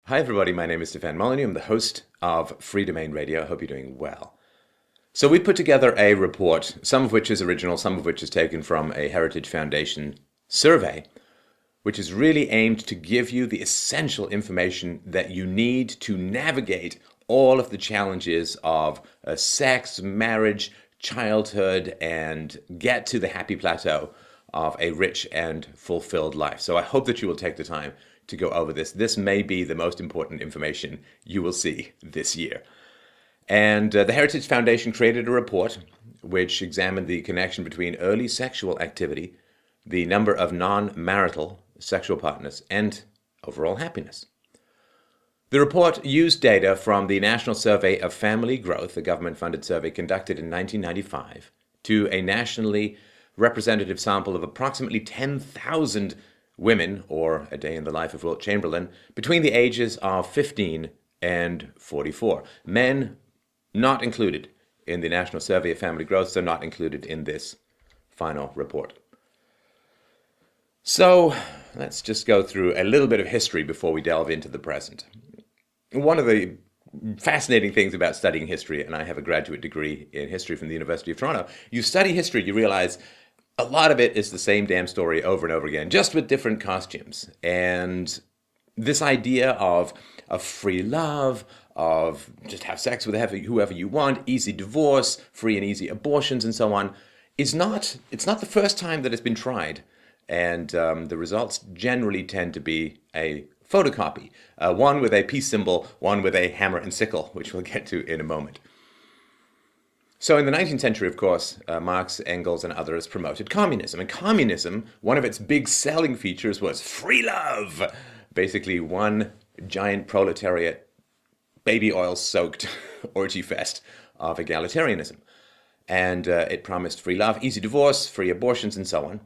Hi, everybody. My name is Stefan Molyneux. I'm the host of Free Domain Radio. I hope you're doing well. So, we put together a report, some of which is original, some of which is taken from a Heritage Foundation survey, which is really aimed to give you the essential information that you need to navigate all of the challenges of sex, marriage, childhood, and get to the happy plateau of a rich and fulfilled life. So I hope that you will take the time to go over this. This may be the most important information you will see this year. And the Heritage Foundation created a report which examined the connection between early sexual activity, the number of non-marital sexual partners, and overall happiness. The report used data from the National Survey of Family Growth, a government-funded survey conducted in 1995, to a nationally representative sample of approximately 10,000 women, or a day in the life of Wilt Chamberlain, between the ages of 15 and 44. Men not included in the National Survey of Family Growth, so not included in this final report. So let's just go through a little bit of history before we delve into the present. One of the fascinating things about studying history, and I have a graduate degree in history from the University of Toronto, you study history, you realize a lot of it is the same damn story over and over again, just with different costumes. And this idea of free love, of just have sex with whoever you want, easy divorce, free and easy abortions, and so on, it's not the first time that it's been tried. And the results generally tend to be a photocopy, one with a peace symbol, one with a hammer and sickle, which we'll get to in a moment. So in the 19th century, of course, Marx, Engels, and others promoted communism. And communism, one of its big selling features was free love. Basically, one giant proletariat, baby oil-soaked orgy fest of egalitarianism. And it promised free love, easy divorce, free abortions, and so on.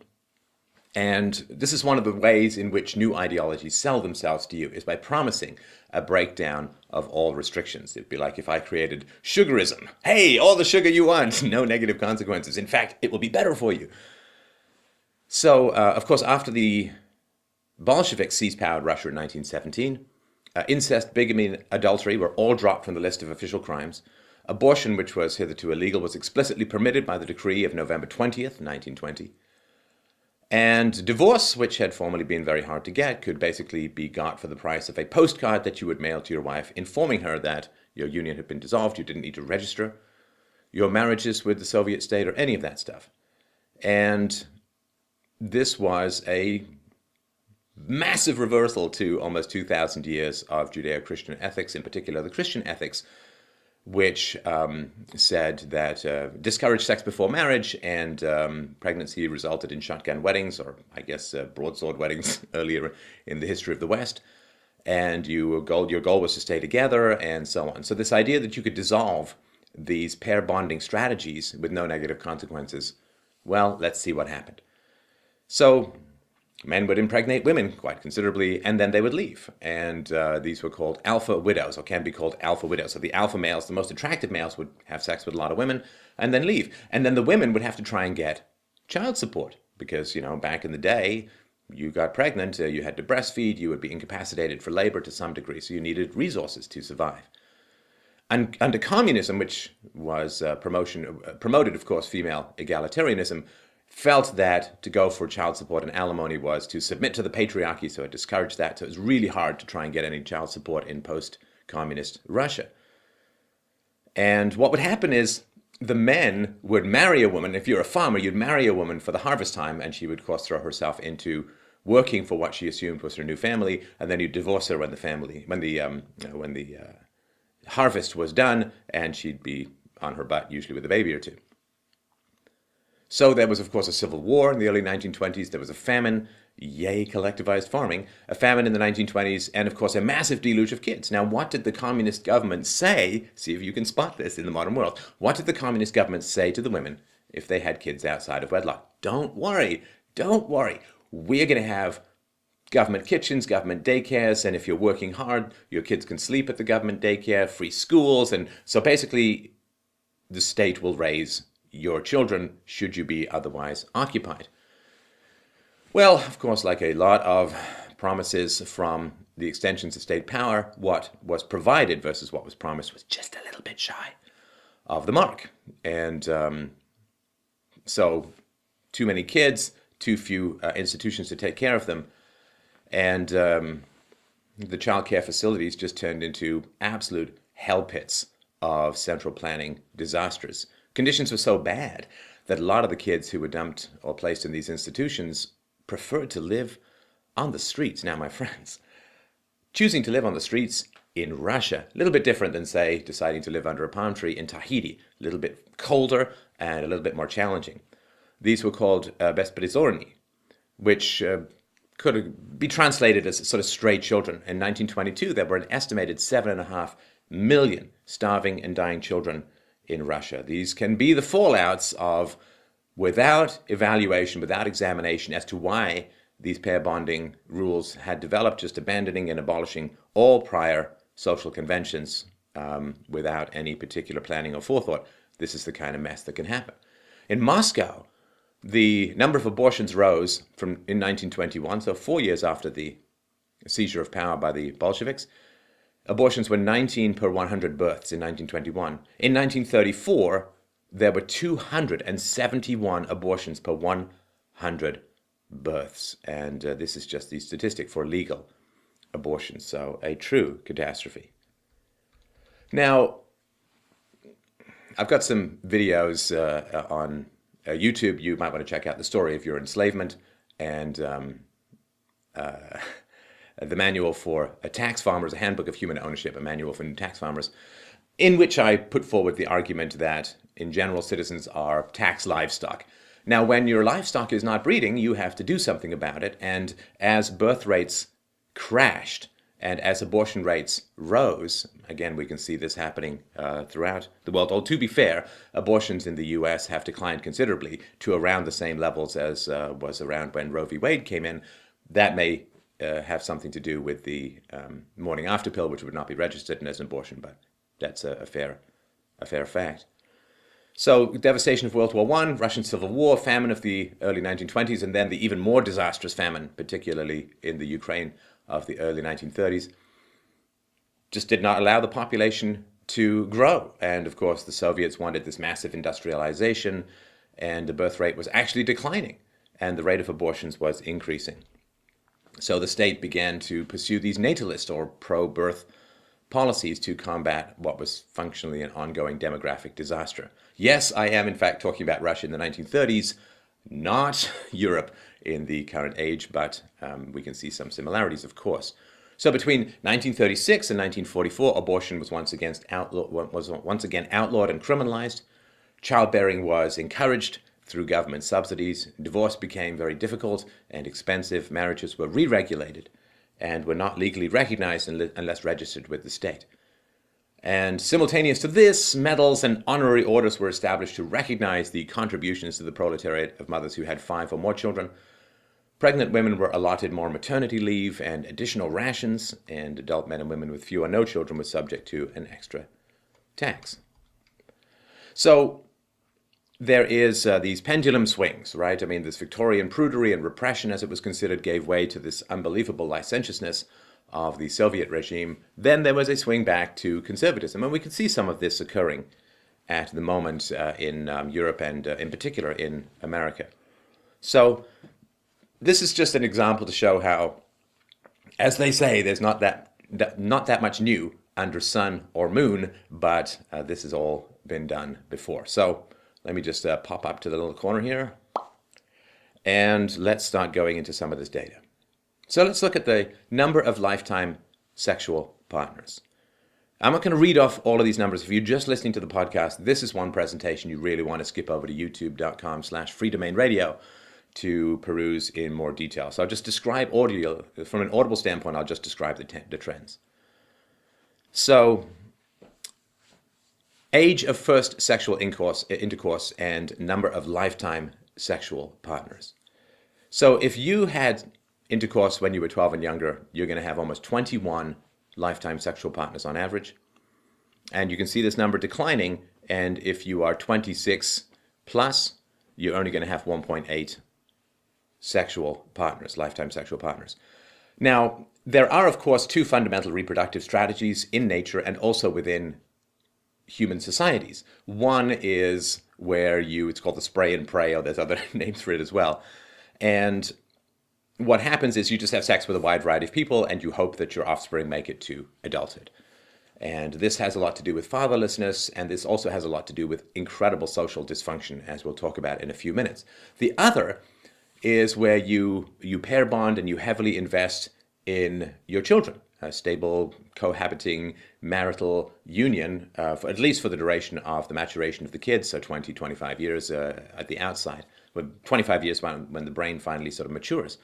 And this is one of the ways in which new ideologies sell themselves to you, is by promising a breakdown of all restrictions. It'd be like if I created sugarism. Hey, all the sugar you want, no negative consequences. In fact, it will be better for you. So, of course, after the Bolsheviks seized power in Russia in 1917, incest, bigamy, and adultery were all dropped from the list of official crimes. Abortion, which was hitherto illegal, was explicitly permitted by the decree of November 20th, 1920. And divorce, which had formerly been very hard to get, could basically be got for the price of a postcard that you would mail to your wife, informing her that your union had been dissolved, you didn't need to register your marriages with the Soviet state or any of that stuff. And this was a massive reversal to almost 2,000 years of Judeo-Christian ethics, in particular the Christian ethics, which said that discouraged sex before marriage, and pregnancy resulted in shotgun weddings, or I guess broadsword weddings earlier in the history of the West. And your goal was to stay together, and so on. So this idea that you could dissolve these pair bonding strategies with no negative consequences, well, let's see what happened. So men would impregnate women quite considerably, and then they would leave. And these were called alpha widows, or can be called alpha widows. So the alpha males, the most attractive males, would have sex with a lot of women and then leave. And then the women would have to try and get child support because, back in the day, you got pregnant, you had to breastfeed, you would be incapacitated for labor to some degree, so you needed resources to survive. And under communism, which was promoted, of course, female egalitarianism, felt that to go for child support and alimony was to submit to the patriarchy, so it discouraged that. So it was really hard to try and get any child support in post-communist Russia. And what would happen is the men would marry a woman. If you're a farmer, you'd marry a woman for the harvest time, and she would, of course, throw herself into working for what she assumed was her new family, and then you'd divorce her when the harvest was done, and she'd be on her butt, usually with a baby or two. So there was, of course, a civil war in the early 1920s. There was a famine, yay, collectivized farming, a famine in the 1920s, and, of course, a massive deluge of kids. Now, what did the communist government say? See if you can spot this in the modern world. What did the communist government say to the women if they had kids outside of wedlock? Don't worry. We're going to have government kitchens, government daycares, and if you're working hard, your kids can sleep at the government daycare, free schools, and so basically the state will raise your children should you be otherwise occupied. Well, of course, like a lot of promises from the extensions of state power, what was provided versus what was promised was just a little bit shy of the mark. And so too many kids, too few institutions to take care of them. And the childcare facilities just turned into absolute hell pits of central planning disasters. Conditions were so bad that a lot of the kids who were dumped or placed in these institutions preferred to live on the streets. Now, my friends, choosing to live on the streets in Russia, a little bit different than, say, deciding to live under a palm tree in Tahiti, a little bit colder and a little bit more challenging. These were called besprizorny, which could be translated as sort of stray children. In 1922, there were an estimated 7.5 million starving and dying children in Russia. These can be the fallouts of, without evaluation, without examination as to why these pair bonding rules had developed, just abandoning and abolishing all prior social conventions without any particular planning or forethought. This is the kind of mess that can happen. In Moscow, the number of abortions rose in 1921, so 4 years after the seizure of power by the Bolsheviks. Abortions were 19 per 100 births in 1921. In 1934, there were 271 abortions per 100 births. And this is just the statistic for legal abortions, so a true catastrophe. Now, I've got some videos on YouTube. You might want to check out the story of your enslavement and the manual for tax farmers, a handbook of human ownership, a manual for tax farmers, in which I put forward the argument that, in general, citizens are tax livestock. Now, when your livestock is not breeding, you have to do something about it. And as birth rates crashed and as abortion rates rose, again, we can see this happening throughout the world. Although, to be fair, abortions in the US have declined considerably to around the same levels as was around when Roe v. Wade came in. That may have something to do with the morning after pill, which would not be registered as an abortion, but that's a fair fact. So, devastation of World War I, Russian Civil War, famine of the early 1920s, and then the even more disastrous famine, particularly in the Ukraine of the early 1930s, just did not allow the population to grow. And of course, the Soviets wanted this massive industrialization, and the birth rate was actually declining, and the rate of abortions was increasing. So the state began to pursue these natalist or pro-birth policies to combat what was functionally an ongoing demographic disaster. Yes, I am in fact talking about Russia in the 1930s, not Europe in the current age, but we can see some similarities, of course. So between 1936 and 1944, abortion was once again outlawed and criminalized. Childbearing was encouraged through government subsidies. Divorce became very difficult and expensive. Marriages were re-regulated and were not legally recognized unless registered with the state. And simultaneous to this, medals and honorary orders were established to recognize the contributions to the proletariat of mothers who had 5 or more children. Pregnant women were allotted more maternity leave and additional rations, and adult men and women with few or no children were subject to an extra tax. So there is these pendulum swings, right? I mean, this Victorian prudery and repression, as it was considered, gave way to this unbelievable licentiousness of the Soviet regime. Then there was a swing back to conservatism, and we can see some of this occurring at the moment in Europe and in particular in America. So this is just an example to show how, as they say, there's not that much new under sun or moon, but this has all been done before. So let me just pop up to the little corner here, and let's start going into some of this data. So let's look at the number of lifetime sexual partners. I'm not going to read off all of these numbers. If you're just listening to the podcast, this is one presentation you really want to skip over to youtube.com/freedomainradio to peruse in more detail. So I'll just describe audio, from an audible standpoint, I'll just describe the trends. So, age of first sexual intercourse and number of lifetime sexual partners. So if you had intercourse when you were 12 and younger, you're going to have almost 21 lifetime sexual partners on average. And you can see this number declining, and if you are 26 plus, you're only going to have 1.8 sexual partners, lifetime sexual partners. Now, there are, of course, two fundamental reproductive strategies in nature and also within human societies. One is where it's called the spray and pray, or there's other names for it as well. And what happens is you just have sex with a wide variety of people and you hope that your offspring make it to adulthood. And this has a lot to do with fatherlessness, and this also has a lot to do with incredible social dysfunction, as we'll talk about in a few minutes. The other is where you pair bond and you heavily invest in your children, a stable, cohabiting, marital union, at least for the duration of the maturation of the kids, so 20, 25 years at the outside, 25 years when the brain finally sort of matures.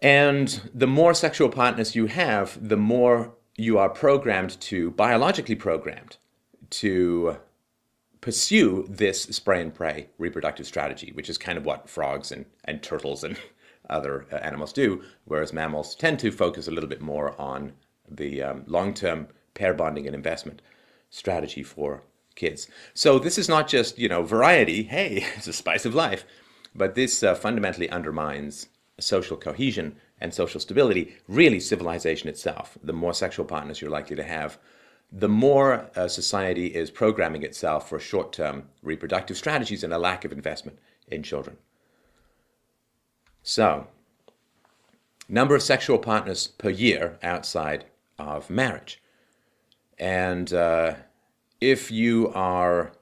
And the more sexual partners you have, the more you are biologically programmed to pursue this spray and pray reproductive strategy, which is kind of what frogs and turtles and other animals do, whereas mammals tend to focus a little bit more on the long-term pair bonding and investment strategy for kids. So this is not just, variety, hey, it's a spice of life, but this fundamentally undermines social cohesion and social stability, really civilization itself. The more sexual partners you're likely to have, the more society is programming itself for short-term reproductive strategies and a lack of investment in children. So, number of sexual partners per year outside of marriage. And if you are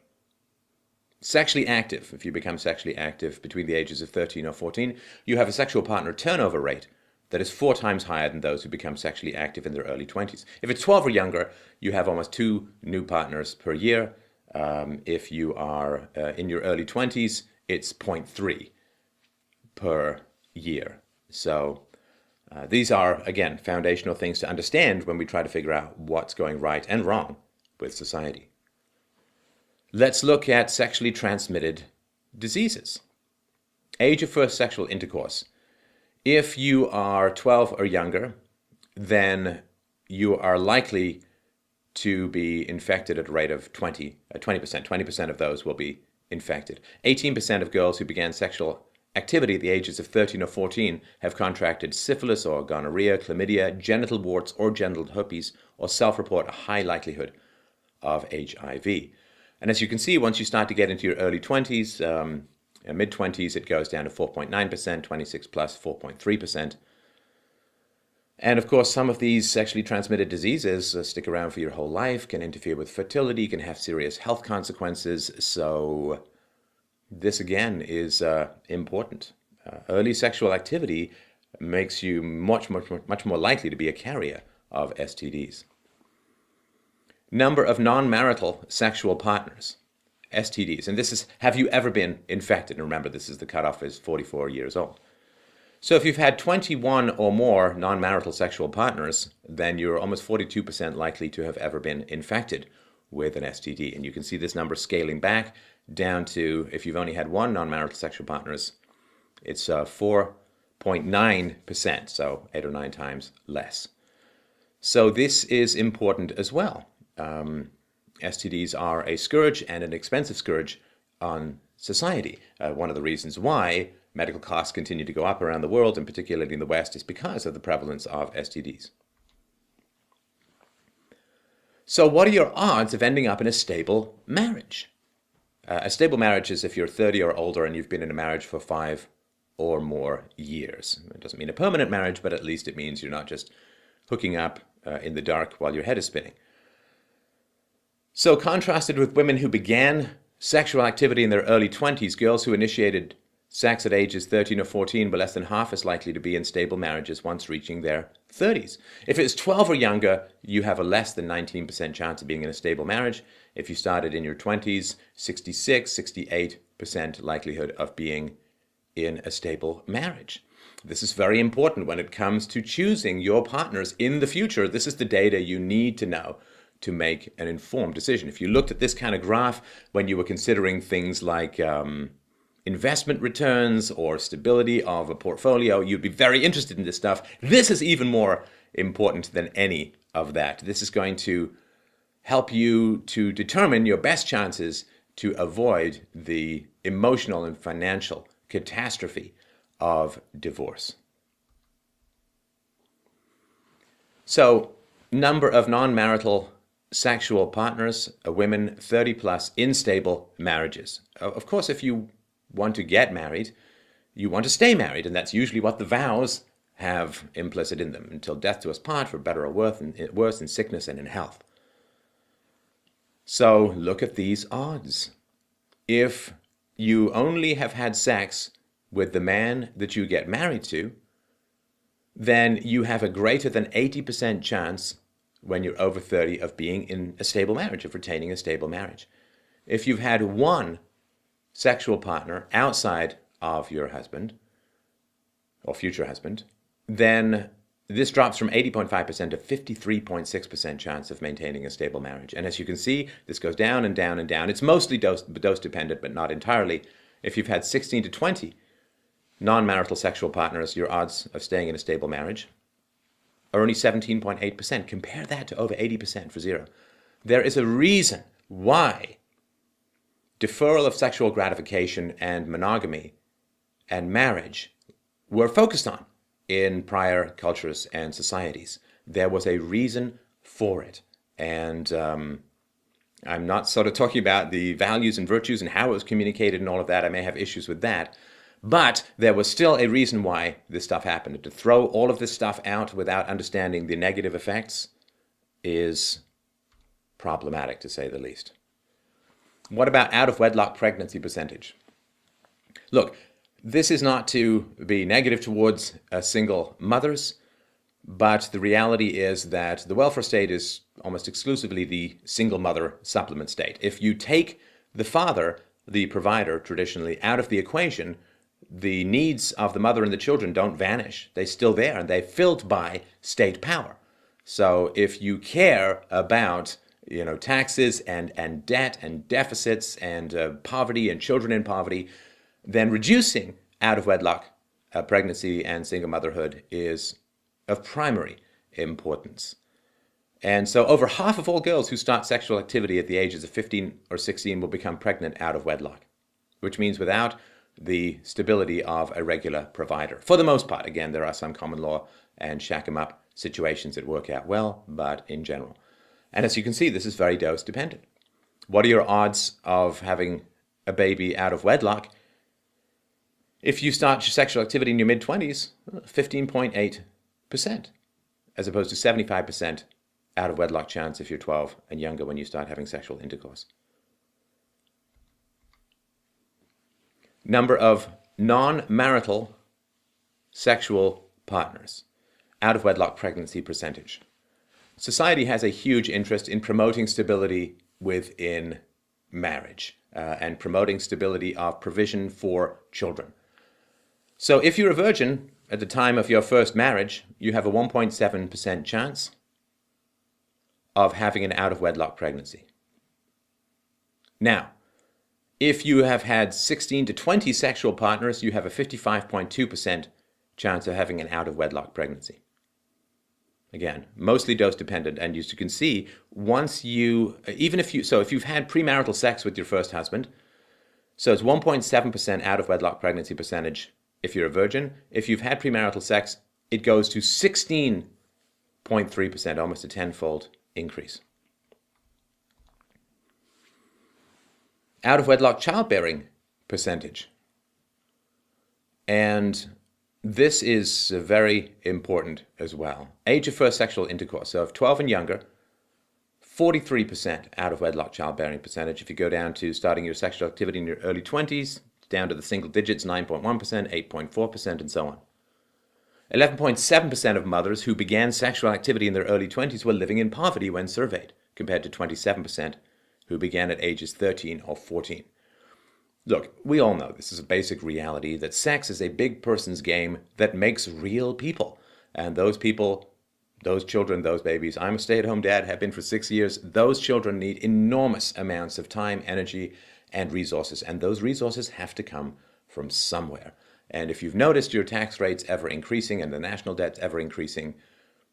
sexually active, if you become sexually active between the ages of 13 or 14, you have a sexual partner turnover rate that is 4 times higher than those who become sexually active in their early 20s. If it's 12 or younger, you have almost 2 new partners per year. If you are in your early 20s, it's 0.3 per year. So these are, again, foundational things to understand when we try to figure out what's going right and wrong with society. Let's look at sexually transmitted diseases. Age of first sexual intercourse. If you are 12 or younger, then you are likely to be infected at a rate of 20%. 20% of those will be infected. 18% of girls who began sexual activity at the ages of 13 or 14 have contracted syphilis or gonorrhea, chlamydia, genital warts or genital herpes, or self-report a high likelihood of HIV. And as you can see, once you start to get into your early 20s, mid-20s, it goes down to 4.9%, 26 plus 4.3%. And of course, some of these sexually transmitted diseases stick around for your whole life, can interfere with fertility, can have serious health consequences. So this again is important. Early sexual activity makes you much more likely to be a carrier of STDs. Number of non-marital sexual partners, STDs. And this is, have you ever been infected? And remember, this is the cutoff is 44 years old. So if you've had 21 or more non-marital sexual partners, then you're almost 42% likely to have ever been infected with an STD. And you can see this number scaling back down to, if you've only had one non-marital sexual partners, it's 4.9%, so 8 or 9 times less. So this is important as well. STDs are a scourge and an expensive scourge on society. One of the reasons why medical costs continue to go up around the world, and particularly in the West, is because of the prevalence of STDs. So what are your odds of ending up in a stable marriage? A stable marriage is if you're 30 or older and you've been in a marriage for 5 or more years. It doesn't mean a permanent marriage, but at least it means you're not just hooking up in the dark while your head is spinning. So contrasted with women who began sexual activity in their early 20s, girls who initiated sex at ages 13 or 14 were less than half as likely to be in stable marriages once reaching their 30s. If it's 12 or younger, you have a less than 19% chance of being in a stable marriage. If you started in your 20s, 66, 68% likelihood of being in a stable marriage. This is very important when it comes to choosing your partners in the future. This is the data you need to know to make an informed decision. If you looked at this kind of graph when you were considering things like investment returns or stability of a portfolio, you'd be very interested in this stuff. This is even more important than any of that. This is going to help you to determine your best chances to avoid the emotional and financial catastrophe of divorce. So, number of non-marital sexual partners, women 30 plus in stable marriages. Of course, if you want to get married, you want to stay married, and that's usually what the vows have implicit in them. Until death do us part, for better or worse, in sickness and in health. So look at these odds. If you only have had sex with the man that you get married to, then you have a greater than 80% chance when you're over 30 of being in a stable marriage, of retaining a stable marriage. If you've had one sexual partner outside of your husband or future husband, then this drops from 80.5% to 53.6% chance of maintaining a stable marriage. And as you can see, this goes down and down and down. It's mostly dose dependent, but not entirely. If you've had 16 to 20 non-marital sexual partners, your odds of staying in a stable marriage are only 17.8%. Compare that to over 80% for zero. There is a reason why deferral of sexual gratification and monogamy and marriage were focused on in prior cultures and societies. There was a reason for it. And I'm not sort of talking about the values and virtues and how it was communicated and all of that. I may have issues with that. But there was still a reason why this stuff happened. And to throw all of this stuff out without understanding the negative effects is problematic, to say the least. What about out-of-wedlock pregnancy percentage? Look, this is not to be negative towards single mothers, but the reality is that the welfare state is almost exclusively the single mother supplement state. If you take the father, the provider, traditionally, out of the equation, the needs of the mother and the children don't vanish. They're still there, and they're filled by state power. So if you care about taxes and debt and deficits and poverty and children in poverty, then reducing out-of-wedlock pregnancy and single motherhood is of primary importance. And so over half of all girls who start sexual activity at the ages of 15 or 16 will become pregnant out of wedlock, which means without the stability of a regular provider. For the most part, again, there are some common law and shack 'em up situations that work out well, but in general. And as you can see, this is very dose dependent. What are your odds of having a baby out of wedlock? If you start sexual activity in your mid-20s, 15.8%, as opposed to 75% out of wedlock chance if you're 12 and younger when you start having sexual intercourse. Number of non-marital sexual partners, out of wedlock pregnancy percentage. Society has a huge interest in promoting stability within marriage and promoting stability of provision for children. So if you're a virgin at the time of your first marriage, you have a 1.7% chance of having an out-of-wedlock pregnancy. Now, if you have had 16 to 20 sexual partners, you have a 55.2% chance of having an out-of-wedlock pregnancy. Again, mostly dose dependent, and as you can see, if you've had premarital sex with your first husband, so it's 1.7% out-of-wedlock pregnancy percentage if you're a virgin. If you've had premarital sex, it goes to 16.3%, almost a tenfold increase. Out-of-wedlock childbearing percentage. And this is very important as well. Age of first sexual intercourse. So if 12 and younger, 43% out-of-wedlock childbearing percentage. If you go down to starting your sexual activity in your early 20s, down to the single digits, 9.1%, 8.4%, and so on. 11.7% of mothers who began sexual activity in their early 20s were living in poverty when surveyed, compared to 27% who began at ages 13 or 14. Look, we all know this is a basic reality, that sex is a big person's game that makes real people. And those people, those children, those babies, I'm a stay-at-home dad, have been for 6 years, those children need enormous amounts of time, energy, and resources. And those resources have to come from somewhere. And if you've noticed your tax rates ever increasing and the national debt's ever increasing,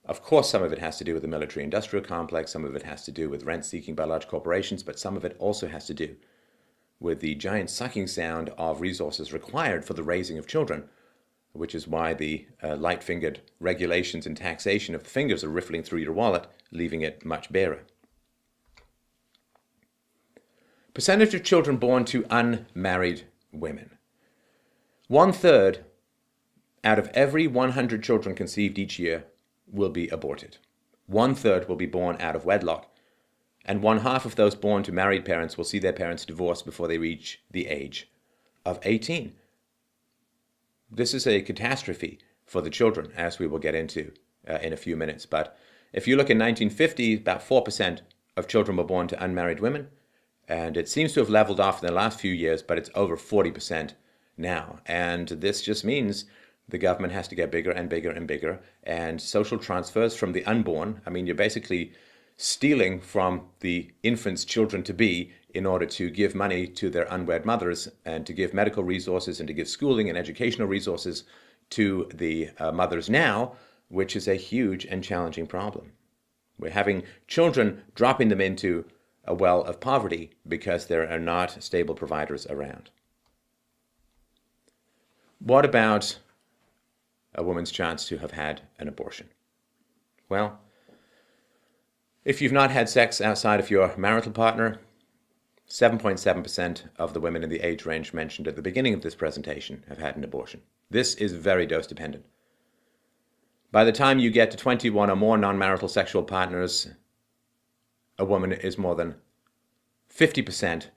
of course some of it has to do with the military-industrial complex, some of it has to do with rent seeking by large corporations, but some of it also has to do with the giant sucking sound of resources required for the raising of children, which is why the light-fingered regulations and taxation of the fingers are riffling through your wallet, leaving it much barer. Percentage of children born to unmarried women. 1/3 out of every 100 children conceived each year will be aborted. 1/3 will be born out of wedlock, and 1/2 of those born to married parents will see their parents divorced before they reach the age of 18. This is a catastrophe for the children, as we will get into in a few minutes. But if you look in 1950, about 4% of children were born to unmarried women, and it seems to have leveled off in the last few years, but it's over 40% now. And this just means the government has to get bigger and bigger and bigger, and social transfers from the unborn. I mean, you're basically stealing from the infants' children to be in order to give money to their unwed mothers and to give medical resources and to give schooling and educational resources to the mothers now, which is a huge and challenging problem. We're having children dropping them into a well of poverty because there are not stable providers around. What about a woman's chance to have had an abortion? Well, if you've not had sex outside of your marital partner, 7.7% of the women in the age range mentioned at the beginning of this presentation have had an abortion. This is very dose dependent. By the time you get to 21 or more non-marital sexual partners, a woman is more than 50%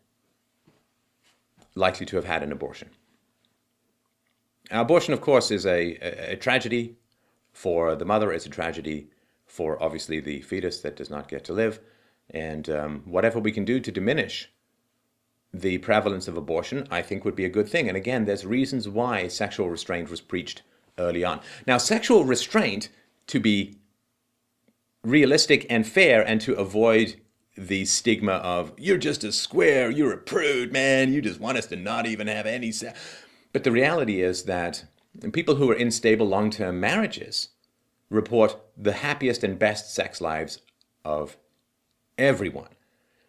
likely to have had an abortion. Now, abortion, of course, is a tragedy for the mother. It's a tragedy for, obviously, the fetus that does not get to live. And whatever we can do to diminish the prevalence of abortion, I think would be a good thing. And again, there's reasons why sexual restraint was preached early on. Now, sexual restraint, to be realistic and fair and to avoid the stigma of, you're just a square, you're a prude, man, you just want us to not even have any sex. But the reality is that people who are in stable long-term marriages report the happiest and best sex lives of everyone.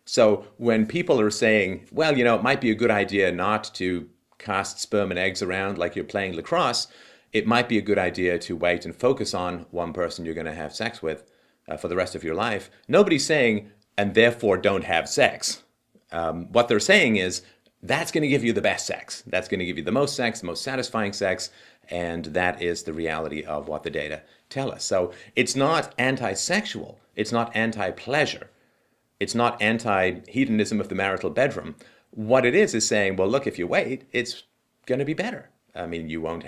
So when people are saying, well, you know, it might be a good idea not to cast sperm and eggs around like you're playing lacrosse, it might be a good idea to wait and focus on one person you're going to have sex with for the rest of your life. Nobody's saying, and therefore don't have sex. What they're saying is, that's going to give you the best sex. That's going to give you the most sex, the most satisfying sex, and that is the reality of what the data tell us. So it's not anti-sexual. It's not anti-pleasure. It's not anti-hedonism of the marital bedroom. What it is saying, well, look, if you wait, it's going to be better. I mean, you'll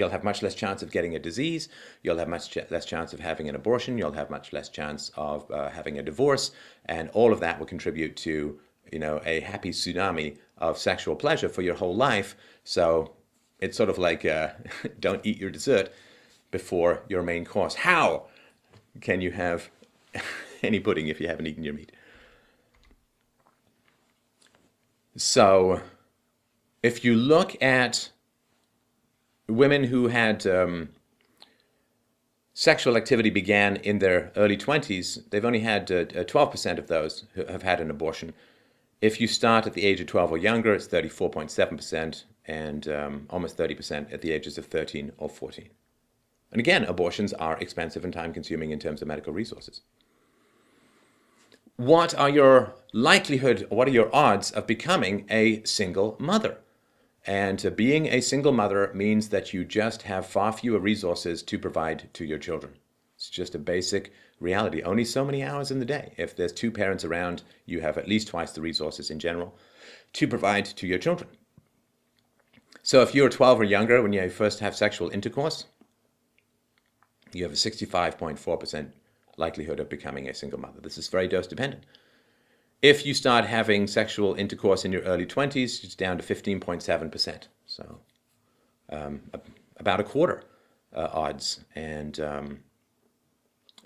have much less chance of getting a disease. You'll have much less chance of having an abortion. You'll have much less chance of having a divorce. And all of that will contribute to, you know, a happy tsunami of sexual pleasure for your whole life. So it's sort of like don't eat your dessert before your main course. How can you have any pudding if you haven't eaten your meat? So if you look at women who had sexual activity began in their early 20s, they've only had 12% of those who have had an abortion. If you start at the age of 12 or younger, it's 34.7%, and almost 30% at the ages of 13 or 14. And again, abortions are expensive and time-consuming in terms of medical resources. What are your likelihood, what are your odds of becoming a single mother? And being a single mother means that you just have far fewer resources to provide to your children. It's just a basic reality. Only so many hours in the day. If there's two parents around, you have at least twice the resources in general to provide to your children. So if you're 12 or younger when you first have sexual intercourse, you have a 65.4% likelihood of becoming a single mother. This is very dose dependent. If you start having sexual intercourse in your early 20s, it's down to 15.7%. So about a quarter odds. And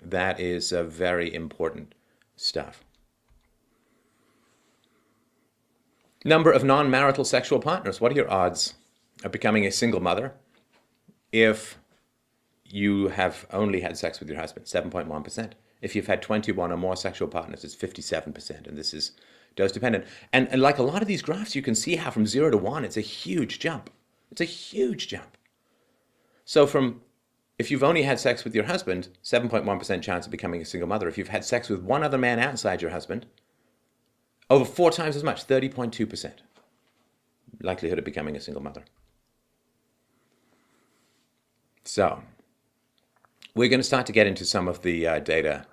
that is very important stuff. Number of non-marital sexual partners. What are your odds of becoming a single mother if you have only had sex with your husband? 7.1%. If you've had 21 or more sexual partners, it's 57%, and this is dose dependent. And like a lot of these graphs, you can see how from 0 to 1, it's a huge jump. It's a huge jump. So if you've only had sex with your husband, 7.1% chance of becoming a single mother. If you've had sex with one other man outside your husband, over 4 times as much, 30.2% likelihood of becoming a single mother. So we're going to start to get into some of the data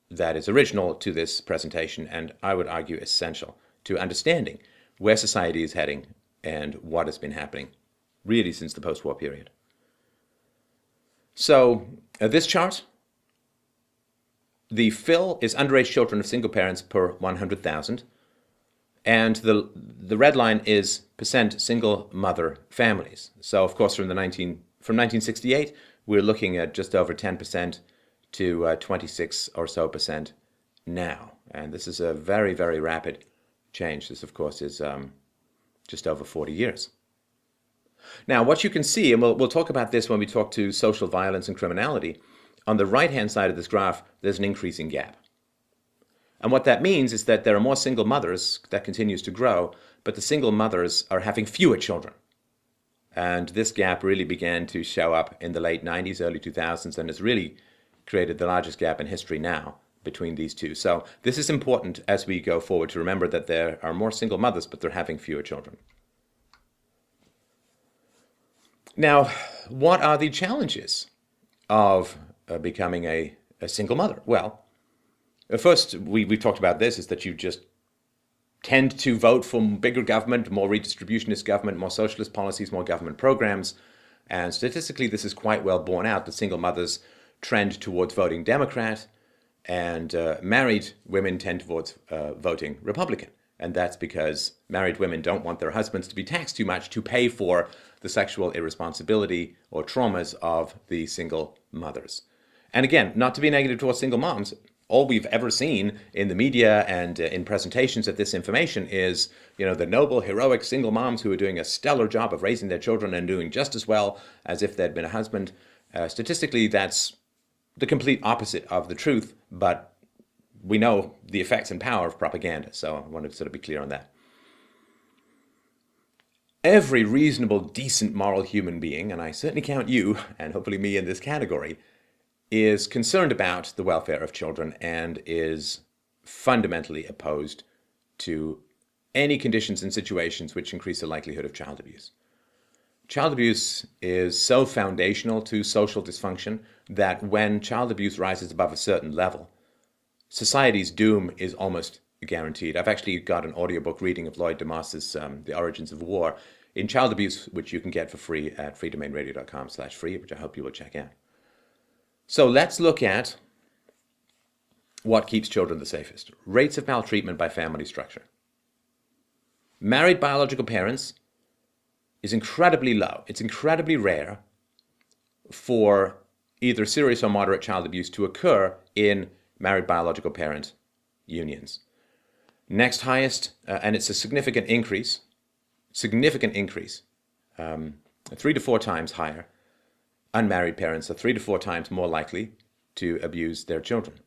that is original to this presentation, and I would argue essential to understanding where society is heading and what has been happening really since the post-war period. So this chart, the fill is underage children of single parents per 100,000, and the red line is percent single mother families. So of course from 1968, we're looking at just over 10% to 26 or so percent now. And this is a very, very rapid change. This, of course, is just over 40 years. Now, what you can see, and we'll talk about this when we talk to social violence and criminality, on the right-hand side of this graph, there's an increasing gap. And what that means is that there are more single mothers, that continues to grow, but the single mothers are having fewer children. And this gap really began to show up in the late 90s, early 2000s, and has really created the largest gap in history now between these two. So this is important as we go forward to remember that there are more single mothers, but they're having fewer children. Now, what are the challenges of becoming a single mother? Well, first, we've talked about this, is that you just tend to vote for bigger government, more redistributionist government, more socialist policies, more government programs. And statistically, this is quite well borne out. The single mothers trend towards voting Democrat, and married women tend towards voting Republican. And that's because married women don't want their husbands to be taxed too much to pay for the sexual irresponsibility or traumas of the single mothers. And again, not to be negative towards single moms, all we've ever seen in the media and in presentations of this information is, the noble, heroic single moms who are doing a stellar job of raising their children and doing just as well as if they'd been a husband. Statistically, that's the complete opposite of the truth, but we know the effects and power of propaganda, so I want to sort of be clear on that. Every reasonable, decent, moral human being, and I certainly count you, and hopefully me in this category, is concerned about the welfare of children and is fundamentally opposed to any conditions and situations which increase the likelihood of child abuse. Child abuse is so foundational to social dysfunction that when child abuse rises above a certain level, society's doom is almost guaranteed. I've actually got an audiobook reading of Lloyd Demas's The Origins of War in child abuse, which you can get for free at freedomainradio.com/free, which I hope you will check out. So let's look at what keeps children the safest. Rates of maltreatment by family structure. Married biological parents is incredibly low. It's incredibly rare for either serious or moderate child abuse to occur in married biological parent unions. Next highest, and it's a significant increase, 3 to 4 times higher. Unmarried parents are 3 to 4 times more likely to abuse their children.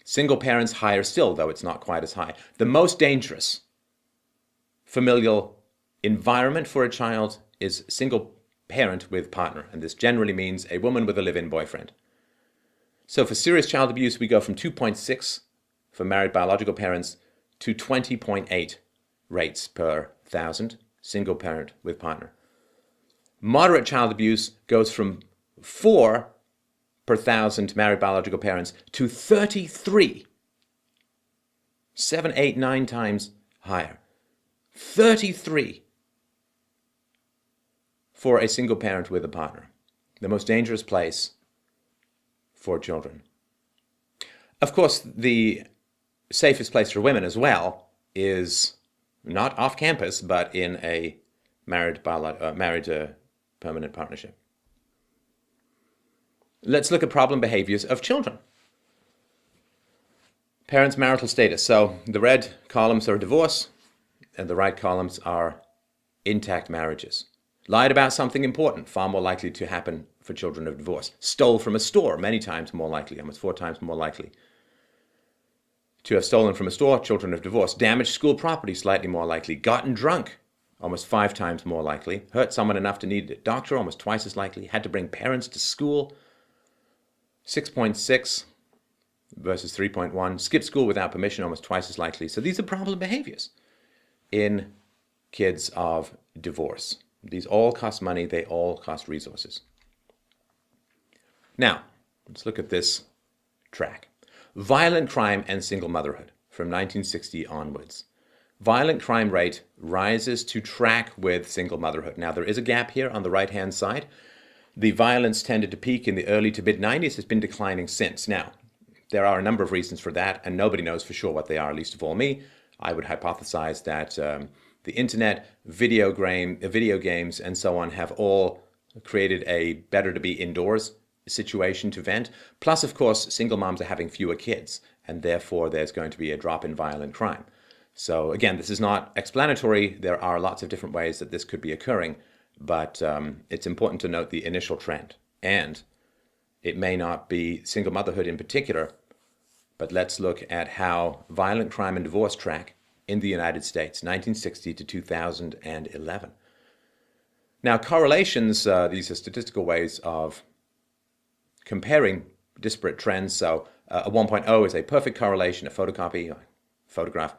Single parents higher still, though it's not quite as high. The most dangerous familial environment for a child is single parent with partner, and this generally means a woman with a live-in boyfriend. So for serious child abuse, we go from 2.6 for married biological parents to 20.8 rates per 1,000 single parent with partner. Moderate child abuse goes from 4 per 1,000 married biological parents to 33. 7, 8, 9 times higher. 33 for a single parent with a partner. The most dangerous place for children. Of course, the safest place for women as well is not off campus, but in a married permanent partnership. Let's look at problem behaviors of children. Parents' marital status. So the red columns are divorce, and the right columns are intact marriages. Lied about something important, far more likely to happen for children of divorce. Stole from a store, many times more likely, almost 4 times more likely to have stolen from a store, children of divorce. Damaged school property, slightly more likely. Gotten drunk, almost 5 times more likely. Hurt someone enough to need a doctor, almost twice as likely. Had to bring parents to school, 6.6 versus 3.1. Skip school without permission, almost twice as likely. So these are problem behaviors in kids of divorce. These all cost money, they all cost resources. Now, let's look at this track. Violent crime and single motherhood from 1960 onwards. Violent crime rate rises to track with single motherhood. Now, there is a gap here on the right-hand side. The violence tended to peak in the early to mid-90s. It's been declining since. Now, there are a number of reasons for that, and nobody knows for sure what they are, least of all me. I would hypothesize that the internet, video games, and so on have all created a better to be indoors situation to vent. Plus, of course, single moms are having fewer kids, and therefore there's going to be a drop in violent crime. So again, this is not explanatory. There are lots of different ways that this could be occurring, but it's important to note the initial trend. And it may not be single motherhood in particular, but let's look at how violent crime and divorce track in the United States, 1960 to 2011. Now, correlations, these are statistical ways of comparing disparate trends. So a 1.0 is a perfect correlation, a photocopy, a photograph.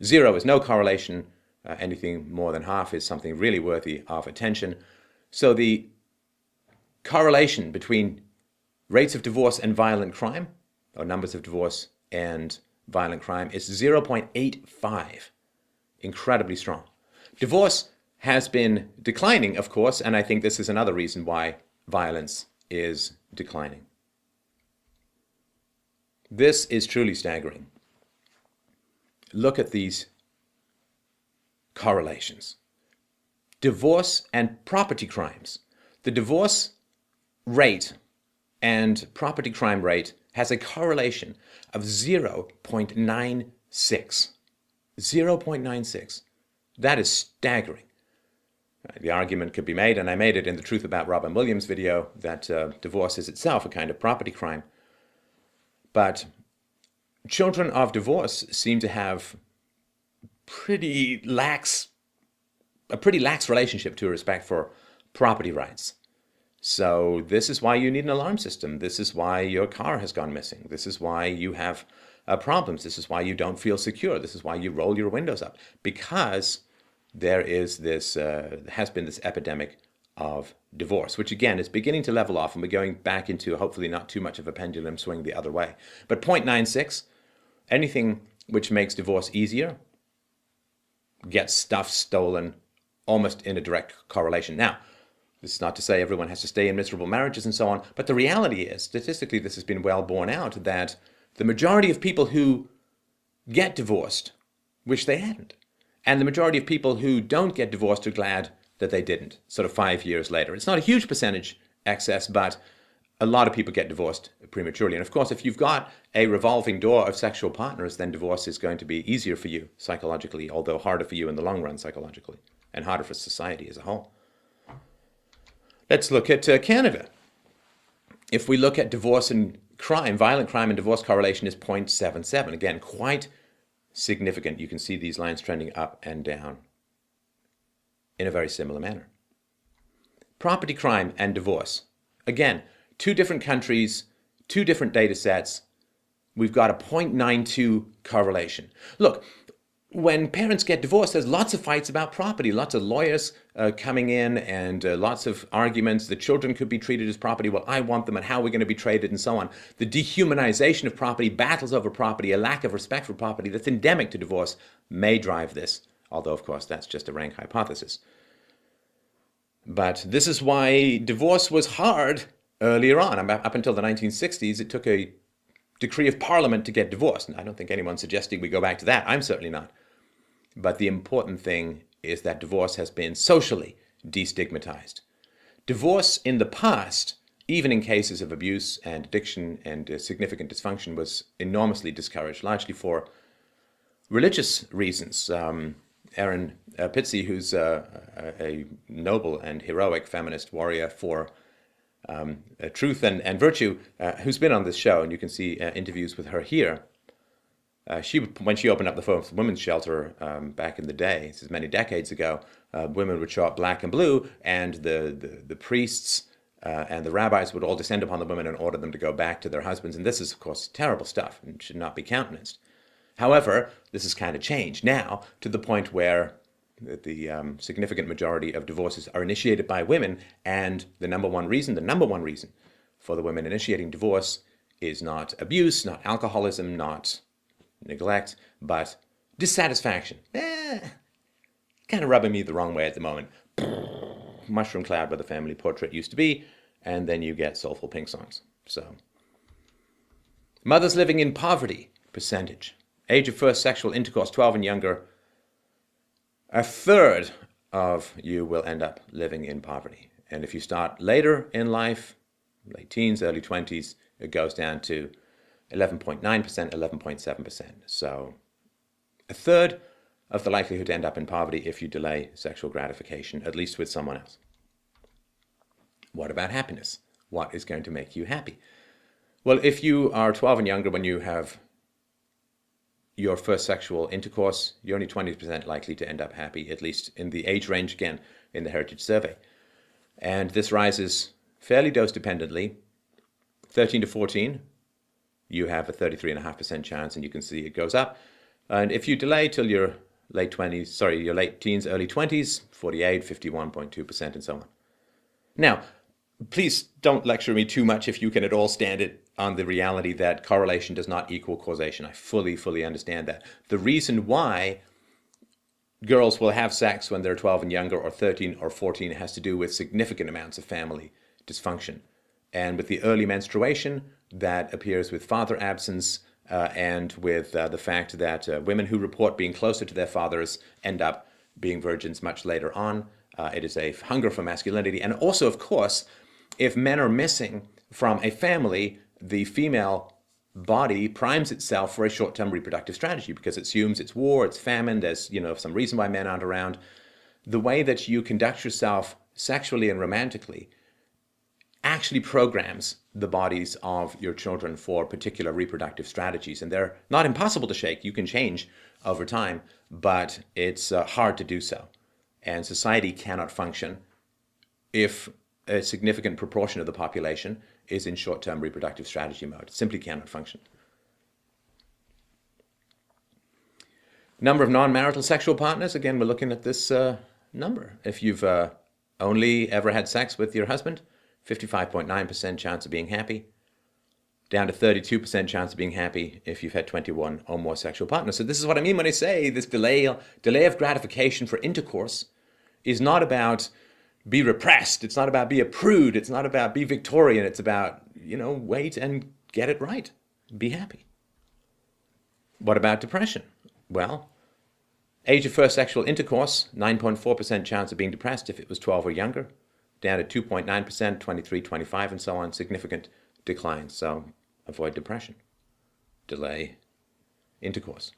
0 is no correlation. Anything more than half is something really worthy of attention. So the correlation between rates of divorce and violent crime, or numbers of divorce and violent crime, is 0.85. Incredibly strong. Divorce has been declining, of course, and I think this is another reason why violence is declining. This is truly staggering. Look at these correlations. Divorce and property crimes. The divorce rate and property crime rate has a correlation of 0.96. 0.96. That is staggering. The argument could be made, and I made it in the Truth About Robin Williams video, that divorce is itself a kind of property crime. But children of divorce seem to have a pretty lax relationship to respect for property rights. So this is why you need an alarm system. This is why your car has gone missing. This is why you have problems. This is why you don't feel secure. This is why you roll your windows up. Because there is this, has been this epidemic of divorce, which again is beginning to level off, and we're going back into hopefully not too much of a pendulum swing the other way. But 0.96, anything which makes divorce easier gets stuff stolen almost in a direct correlation. Now, this is not to say everyone has to stay in miserable marriages and so on, but the reality is, statistically, this has been well borne out, that the majority of people who get divorced wish they hadn't. And the majority of people who don't get divorced are glad that they didn't, sort of 5 years later. It's not a huge percentage excess, but a lot of people get divorced prematurely. And of course, if you've got a revolving door of sexual partners, then divorce is going to be easier for you psychologically, although harder for you in the long run psychologically, and harder for society as a whole. Let's look at Canada. If we look at divorce and crime, violent crime and divorce correlation is 0.77. Again, quite significant. You can see these lines trending up and down in a very similar manner. Property crime and divorce. Again, 2 different countries, 2 different data sets. We've got a 0.92 correlation. Look, when parents get divorced, there's lots of fights about property, lots of lawyers coming in, and lots of arguments. The children could be treated as property. Well, I want them, and how we're going to be treated, and so on. The dehumanization of property, battles over property, a lack of respect for property that's endemic to divorce may drive this, although, of course, that's just a rank hypothesis. But this is why divorce was hard earlier on. Up until the 1960s, it took a decree of parliament to get divorced. And I don't think anyone's suggesting we go back to that. I'm certainly not. But the important thing is that divorce has been socially destigmatized. Divorce in the past, even in cases of abuse and addiction and significant dysfunction, was enormously discouraged, largely for religious reasons. Erin Pizzey, who's a noble and heroic feminist warrior for truth and virtue, who's been on this show, and you can see interviews with her here, When she opened up the first women's shelter back in the day, this is many decades ago, women would show up black and blue, and the priests and the rabbis would all descend upon the women and order them to go back to their husbands. And this is, of course, terrible stuff and should not be countenanced. However, this has kind of changed now to the point where the significant majority of divorces are initiated by women, and the number one reason for the women initiating divorce is not abuse, not alcoholism, not neglect, but dissatisfaction. Kind of rubbing me the wrong way at the moment. Mushroom cloud where the family portrait used to be, and then you get soulful pink songs. So, mothers living in poverty, percentage. Age of first sexual intercourse, 12 and younger. A third of you will end up living in poverty. And if you start later in life, late teens, early 20s, it goes down to 11.9%, 11.7%. So a third of the likelihood to end up in poverty if you delay sexual gratification, at least with someone else. What about happiness? What is going to make you happy? Well, if you are 12 and younger when you have your first sexual intercourse, you're only 20% likely to end up happy, at least in the age range, again, in the Heritage Survey. And this rises fairly dose dependently. 13 to 14, you have a 33.5% chance, and you can see it goes up. And if you delay till your late teens, early 20s, 48, 51.2%, and so on. Now, please don't lecture me too much if you can at all stand it on the reality that correlation does not equal causation. I fully understand that. The reason why girls will have sex when they're 12 and younger, or 13 or 14, has to do with significant amounts of family dysfunction. And with the early menstruation, that appears with father absence, and with the fact that women who report being closer to their fathers end up being virgins much later on. It is a hunger for masculinity. And also, of course, if men are missing from a family, the female body primes itself for a short-term reproductive strategy because it assumes it's war, it's famine, there's some reason why men aren't around. The way that you conduct yourself sexually and romantically actually programs the bodies of your children for particular reproductive strategies. And they're not impossible to shake. You can change over time, but it's hard to do so. And society cannot function if a significant proportion of the population is in short-term reproductive strategy mode. It simply cannot function. Number of non-marital sexual partners. Again, we're looking at this number. If you've only ever had sex with your husband, 55.9% chance of being happy, down to 32% chance of being happy if you've had 21 or more sexual partners. So this is what I mean when I say this delay of gratification for intercourse is not about be repressed. It's not about be a prude. It's not about be Victorian. It's about, wait and get it right. Be happy. What about depression? Well, age of first sexual intercourse, 9.4% chance of being depressed if it was 12 or younger, down to 2.9%, 23, 25, and so on. Significant declines. So avoid depression. Delay intercourse.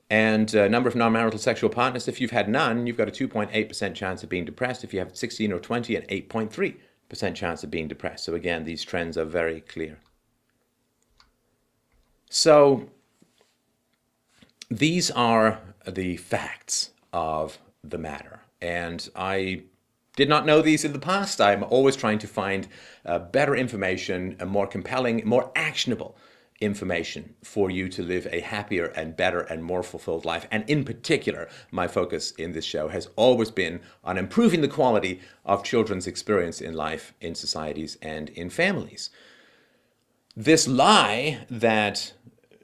And number of non-marital sexual partners, if you've had none, you've got a 2.8% chance of being depressed. If you have 16 or 20, an 8.3% chance of being depressed. So again, these trends are very clear. So these are the facts of the matter. And I did not know these in the past. I'm always trying to find better information, a more compelling, more actionable information for you to live a happier and better and more fulfilled life. And in particular, my focus in this show has always been on improving the quality of children's experience in life, in societies, and in families. This lie that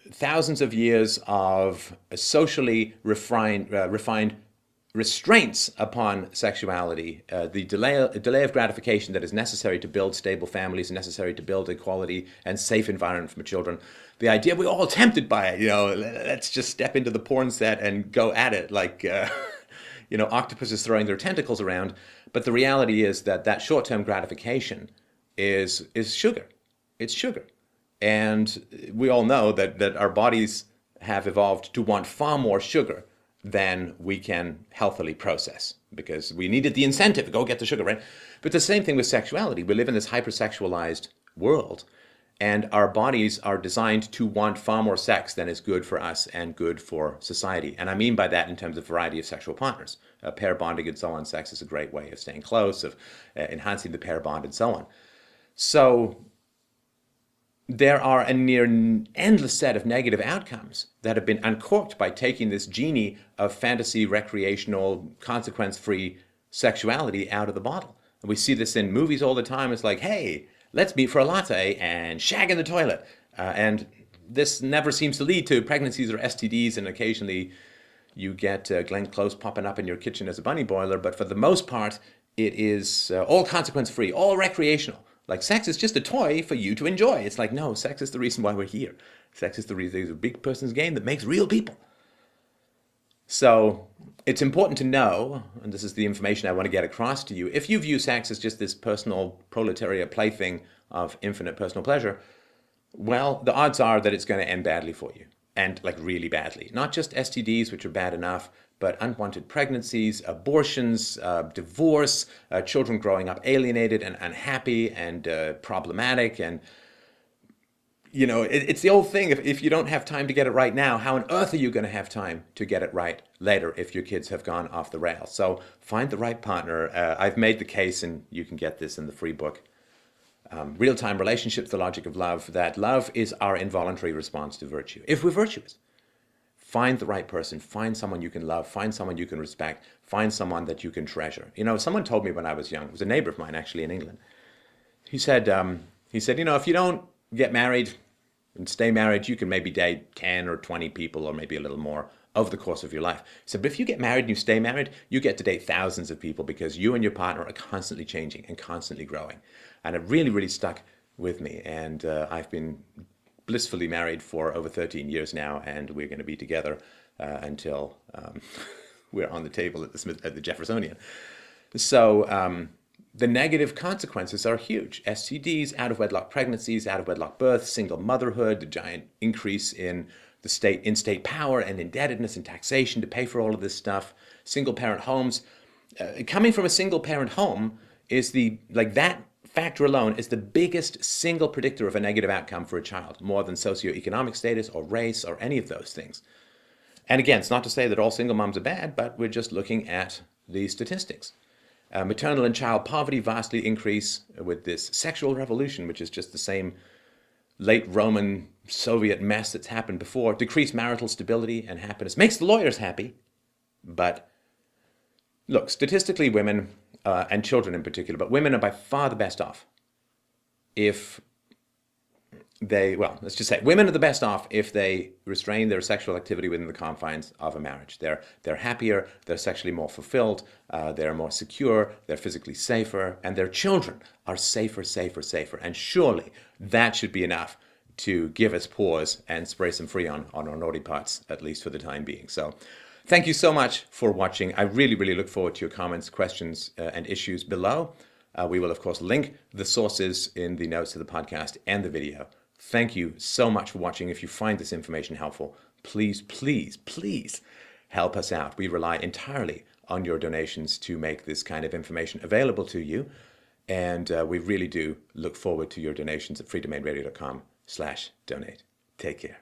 thousands of years of socially refined restraints upon sexuality, the delay of gratification that is necessary to build stable families, necessary to build a quality and safe environment for children. The idea we're all tempted by it, let's just step into the porn set and go at it like, octopuses throwing their tentacles around. But the reality is that short-term gratification is sugar. It's sugar. And we all know that our bodies have evolved to want far more sugar than we can healthily process because we needed the incentive to go get the sugar, right? But the same thing with sexuality. We live in this hypersexualized world, And our bodies are designed to want far more sex than is good for us and good for society. And I mean by that in terms of variety of sexual partners. Pair bonding and so on, sex is a great way of staying close, of enhancing the pair bond and so on. So there are a near endless set of negative outcomes that have been uncorked by taking this genie of fantasy, recreational, consequence-free sexuality out of the bottle. And we see this in movies all the time. It's like, hey, let's meet for a latte and shag in the toilet. And this never seems to lead to pregnancies or STDs, and occasionally you get Glenn Close popping up in your kitchen as a bunny boiler. But for the most part, it is all consequence-free, all recreational. Like, sex is just a toy for you to enjoy. It's like, no, sex is the reason why we're here. Sex is the reason it's a big person's game that makes real people. So it's important to know, and this is the information I want to get across to you, if you view sex as just this personal proletariat plaything of infinite personal pleasure, well, the odds are that it's going to end badly for you. And like really badly. Not just STDs, which are bad enough, but unwanted pregnancies, abortions, divorce, children growing up alienated and unhappy and problematic. And, you know, it's the old thing. If you don't have time to get it right now, how on earth are you going to have time to get it right later if your kids have gone off the rails? So find the right partner. I've made the case, and you can get this in the free book, Real-Time Relationships, The Logic of Love, that love is our involuntary response to virtue. If we're virtuous, find the right person, find someone you can love, find someone you can respect, find someone that you can treasure. You know, someone told me when I was young, it was a neighbor of mine actually in England. He said, you know, if you don't get married and stay married, you can maybe date 10 or 20 people or maybe a little more over the course of your life. He said, but if you get married and you stay married, you get to date thousands of people because you and your partner are constantly changing and constantly growing. And it really, really stuck with me. And I've been blissfully married for over 13 years now, and we're going to be together until we're on the table at the Jeffersonian. So the negative consequences are huge. STDs, out-of-wedlock pregnancies, out-of-wedlock births, single motherhood, the giant increase in the in-state power and indebtedness and taxation to pay for all of this stuff, single-parent homes. Coming from a single-parent home is that factor alone is the biggest single predictor of a negative outcome for a child, more than socioeconomic status or race or any of those things. And again, it's not to say that all single moms are bad, but we're just looking at the statistics. Maternal and child poverty vastly increase with this sexual revolution, which is just the same late Roman Soviet mess that's happened before. Decreased marital stability and happiness makes the lawyers happy, but look, statistically women, and children in particular, but women are by far the best off if they, well, let's just say women are the best off if they restrain their sexual activity within the confines of a marriage. They're happier, they're sexually more fulfilled, they're more secure, they're physically safer, and their children are safer. And surely that should be enough to give us pause and spray some Freon on our naughty parts, at least for the time being. So thank you so much for watching. I really, really look forward to your comments, questions, and issues below. We will, of course, link the sources in the notes of the podcast and the video. Thank you so much for watching. If you find this information helpful, please, please, please help us out. We rely entirely on your donations to make this kind of information available to you. And we really do look forward to your donations at freedomainradio.com/donate. Take care.